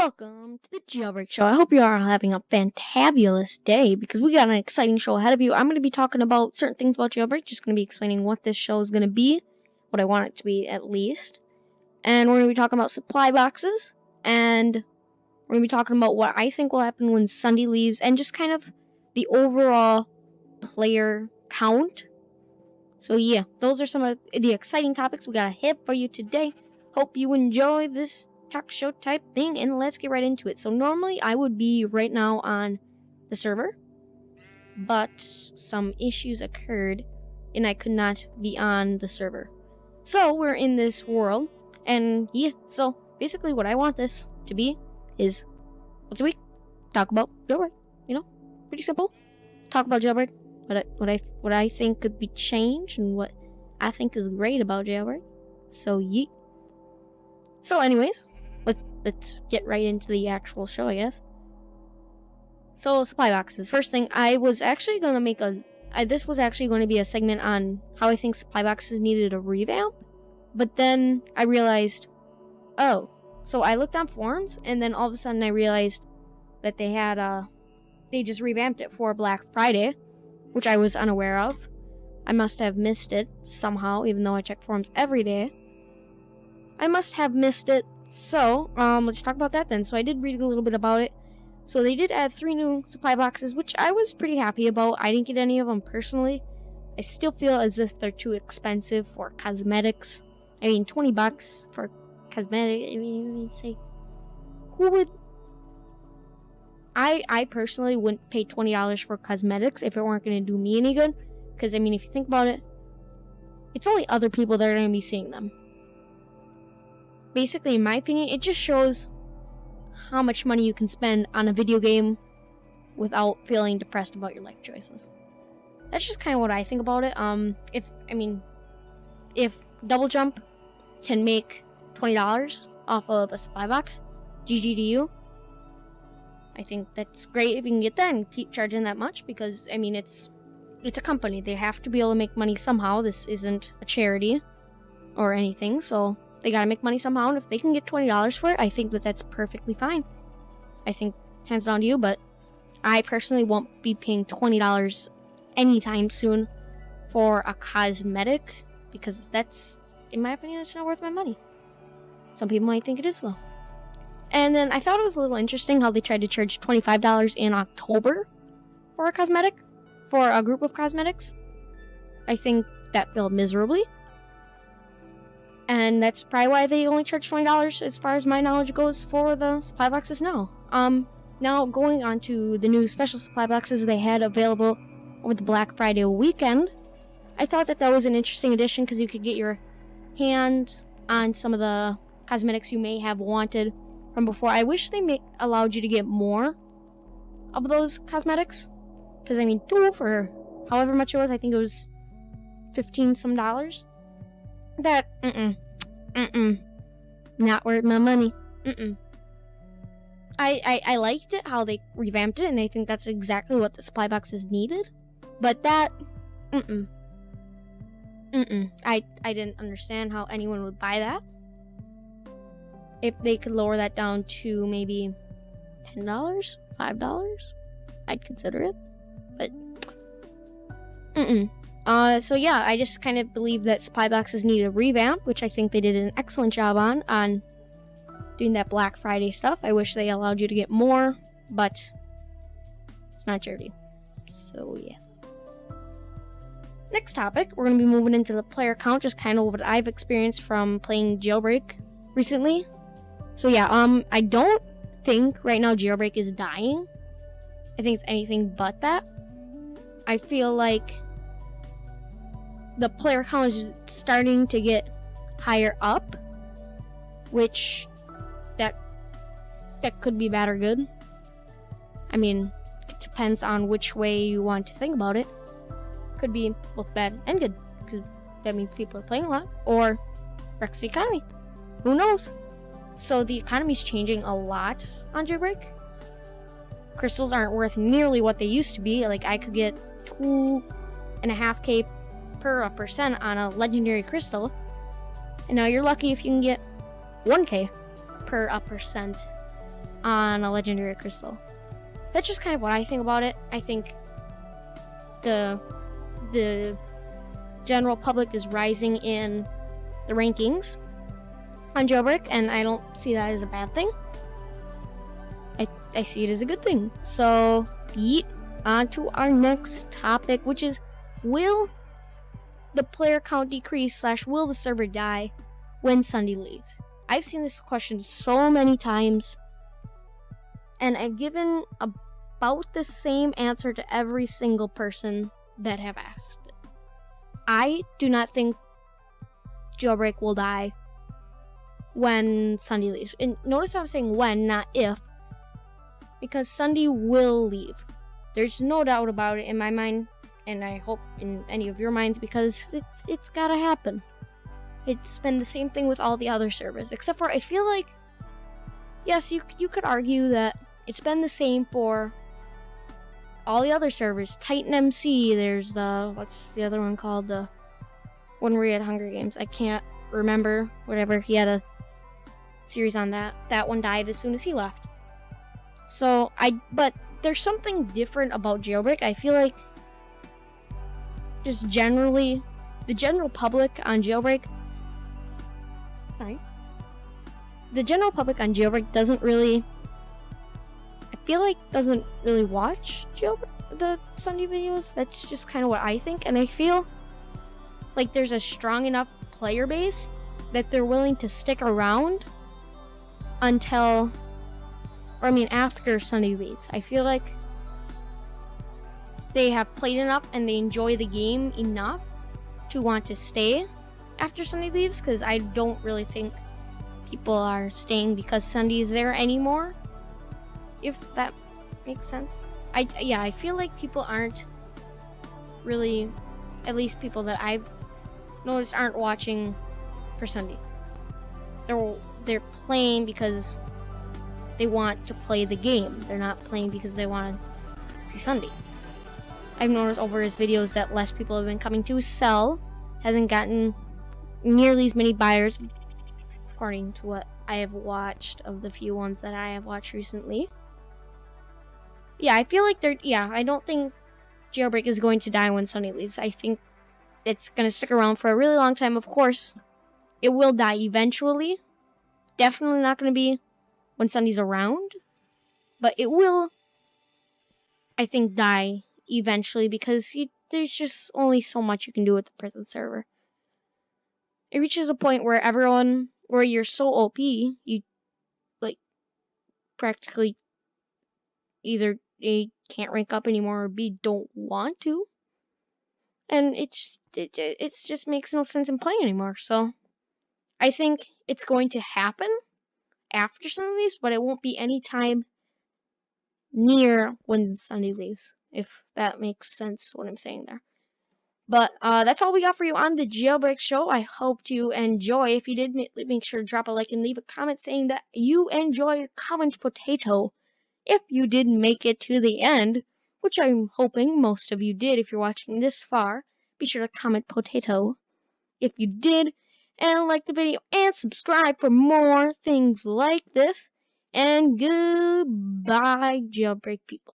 Welcome to the Jailbreak Show. I hope you are having a fantabulous day because we got an exciting show ahead of you. I'm going to be talking about certain things about Jailbreak, just going to be explaining what this show is going to be, what I want it to be at least. And we're going to be talking about supply boxes, and we're going to be talking about what I think will happen when SSUNDEE leaves, and just kind of the overall player count. So yeah, those are some of the exciting topics we got ahead for you today. Hope you enjoy this talk show type thing, and let's get right into it. So normally I would be right now on the server, but some issues occurred and I could not be on the server. So we're in this world, and yeah, so basically what I want this to be is once a week talk about Jailbreak. You know, pretty simple. Talk about Jailbreak, what I think could be changed and what I think is great about Jailbreak. So yeet. So anyways, let's get right into the actual show, I guess. So, supply boxes. First thing, I was actually going to make this was actually going to be a segment on how I think supply boxes needed a revamp. But then I realized, oh, so I looked on forums, and then all of a sudden I realized that they just revamped it for Black Friday, which I was unaware of. I must have missed it somehow, even though I check forums every day. I must have missed it. So, let's talk about that then. So I did read a little bit about it. So they did add 3 new supply boxes, which I was pretty happy about. I didn't get any of them personally. I still feel as if they're too expensive for cosmetics. I mean, $20 for cosmetic. I mean, it's like, who would? I personally wouldn't pay $20 for cosmetics if it weren't going to do me any good. Because, I mean, if you think about it, it's only other people that are going to be seeing them. Basically, in my opinion, it just shows how much money you can spend on a video game without feeling depressed about your life choices. That's just kind of what I think about it. If Double Jump can make $20 off of a supply box, GG to you. I think that's great if you can get that and keep charging that much, because I mean it's a company. They have to be able to make money somehow. This isn't a charity or anything, so they gotta make money somehow, and if they can get $20 for it, I think that's perfectly fine. I think, hands down to you, but I personally won't be paying $20 anytime soon for a cosmetic, because that's, in my opinion, that's not worth my money. Some people might think it is, though. And then I thought it was a little interesting how they tried to charge $25 in October for a cosmetic, for a group of cosmetics. I think that failed miserably. And that's probably why they only charge $20, as far as my knowledge goes, for the supply boxes now. Now going on to the new special supply boxes they had available over the Black Friday weekend, I thought that was an interesting addition because you could get your hands on some of the cosmetics you may have wanted from before. I wish they allowed you to get more of those cosmetics, because I mean, 2 for however much it was, I think it was $15 some. That, not worth my money. I liked it, how they revamped it, and I think that's exactly what the supply boxes needed. But that, I didn't understand how anyone would buy that. If they could lower that down to maybe $10, $5, I'd consider it. But, so yeah, I just kind of believe that supply boxes need a revamp, which I think they did an excellent job on doing that Black Friday stuff. I wish they allowed you to get more, but it's not charity. So yeah. Next topic, we're going to be moving into the player count, just kind of what I've experienced from playing Jailbreak recently. So yeah, I don't think right now Jailbreak is dying. I think it's anything but that. I feel like the player count is starting to get higher up, which that could be bad or good. I mean, it depends on which way you want to think about it. Could be both bad and good, because that means people are playing a lot, or wrecks the economy. Who knows? So the economy's changing a lot on Jailbreak. Crystals aren't worth nearly what they used to be. Like, I could get 2.5k per % on a legendary crystal, and now you're lucky if you can get 1k per %. on a legendary crystal. That's just kind of what I think about it. I think the general public is rising in the rankings on Jailbreak, and I don't see that as a bad thing. I see it as a good thing. So, yeet, on to our next topic, which is, will the player count decrease / will the server die when SSUNDEE leaves? I've seen this question so many times, and I've given about the same answer to every single person that have asked it. I do not think Jailbreak will die when SSUNDEE leaves. And notice I'm saying when, not if, because SSUNDEE will leave. There's no doubt about it in my mind, and I hope in any of your minds, because it's gotta happen. It's been the same thing with all the other servers, except for I feel like, yes, you could argue that it's been the same for all the other servers. Titan MC, there's what's the other one called? The one where he had Hunger Games. I can't remember, whatever. He had a series on that. That one died as soon as he left. So, but there's something different about Jailbreak. I feel like just generally, the general public on Jailbreak, doesn't really watch the SSUNDEE videos. That's just kind of what I think, and I feel like there's a strong enough player base that they're willing to stick around after SSUNDEE leaves. I feel like they have played enough and they enjoy the game enough to want to stay after SSUNDEE leaves, because I don't really think people are staying because SSUNDEE is there anymore, if that makes sense. I feel like people aren't really, at least people that I've noticed, aren't watching for SSUNDEE. They're playing because they want to play the game. They're not playing because they want to see SSUNDEE. I've noticed over his videos that less people have been coming to. Cell hasn't gotten nearly as many buyers, according to what I have watched of the few ones that I have watched recently. Yeah, I feel like I don't think Jailbreak is going to die when SSUNDEE leaves. I think it's going to stick around for a really long time. Of course, it will die eventually. Definitely not going to be when SSUNDEE's around, but it will, I think, die eventually, because there's just only so much you can do with the prison server. It reaches a point where you're so OP, you practically either A, can't rank up anymore, or B, don't want to, and it just makes no sense in playing anymore. So I think it's going to happen after SSUNDEE leaves, but it won't be any time near when SSUNDEE leaves, if that makes sense what I'm saying there. But that's all we got for you on the Jailbreak show. I hope you enjoy. If you did, make sure to drop a like and leave a comment saying that you enjoyed Comment Potato. If you did make it to the end, which I'm hoping most of you did if you're watching this far, be sure to comment Potato if you did, and like the video and subscribe for more things like this. And goodbye, Jailbreak people.